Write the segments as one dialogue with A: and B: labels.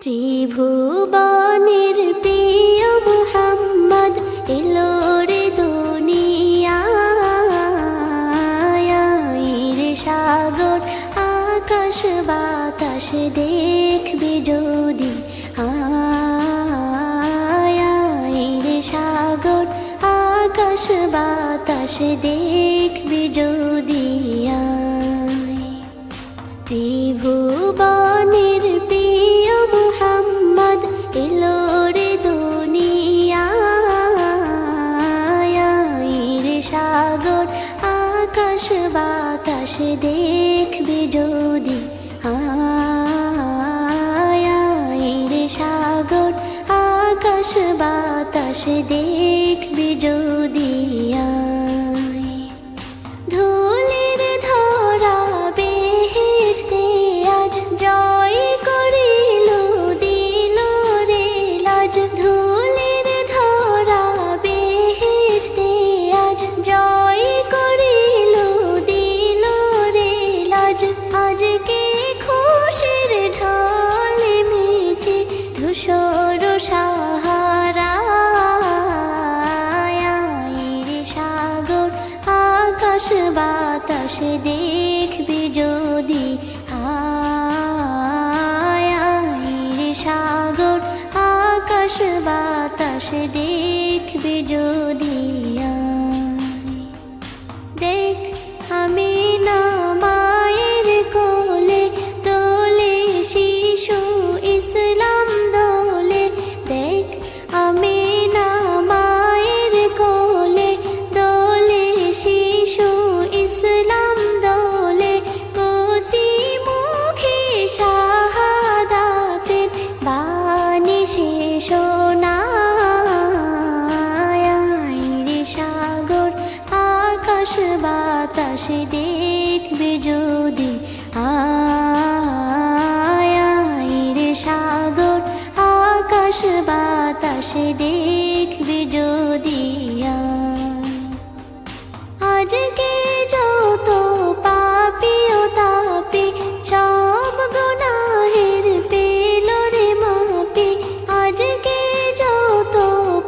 A: ত্রিভুবনের প্রিয় মুহাম্মদ এলো রে দুনিয়ায়। রে সাগর আকাশ বাতাস দেখবি যদি, রে সাগর আকাশ বাতাস দেখবি যদি। ত্রিভুবনের প্রিয় মুহাম্মদ এলো রে দুনিয়ায়। রে সাগর আকাশ বাতাস দেখবি যদি, রে সাগর আকাশ বাতাস দেখবি যদি। ধুলির ধরা বেহেশতে আজ জয় করিল দিল রে লাজ। ধুলির ধরা বেহেশতে আজ জয় করিল দিল রে লাজ। আজকে খুশির ঢল মেছে ধূসর সাহারা। রে সাগর আকাশ বাতাস দেখবি যদি, রে সাগর আকাশ বাতাস দেখবি যদি। দেখ আমি না মায়ের কোলে দোলে শিশু ইসলাম দোলে। দেখ আমি না মায়ের কোলে দোলে শিশু ইসলাম দোলে। কচি মুখে শাহাদাতের বাণী সে শোনায়। রে সাগর আকাশ বাতাস দেখবি যদি, রে সাগর আকাশ বাতাস দেখবি যদি। আজকে যত পাপী ও তাপী সব গুনাহের পেল রে মাপি। আজকে যত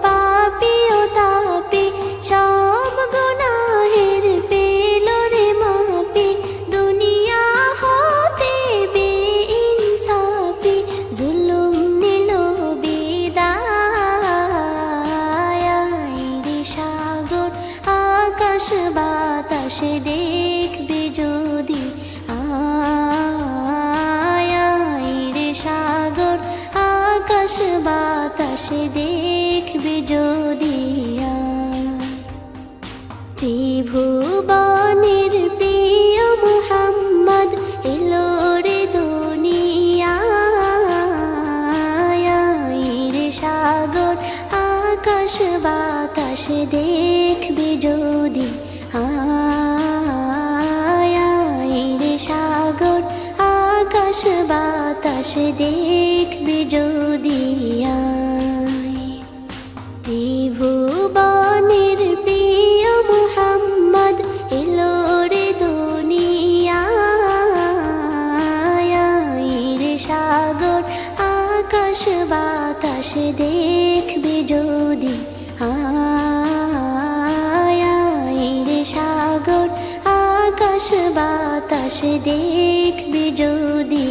A: পাপী ও তাপী সব গুনাহের পেল রে মাপি। দুনিয়া হতে বেইনসাফি জুলুম নিল বিদায়। রে সাগর আকাশ বাতাস দেখবি যদি, রে সাগর আকাশ বাতাস দেখবি যদি। ত্রিভুবনের প্রিয় মুহাম্মদ এলো রে দুনিয়ায়। রে সাগর আকাশ বাতাস দেখবি যদি, রে সাগর আকাশ বাতাস দেখবি যদি। ত্রিভুবনের প্রিয় মুহাম্মদ এলো রে দুনিয়ায়। রে সাগর আকাশ বাতাস দেখবি যদি, রে সাগর আকাশ বাতাস দেখবি যদি। ত্রিভুবনের প্রিয় মুহাম্মদ এলো রে দুনিয়ায়। রে সাগর আকাশ বাতাস দেখবি যদি, রে সাগর আকাশ বাতাস দেখবি যদি।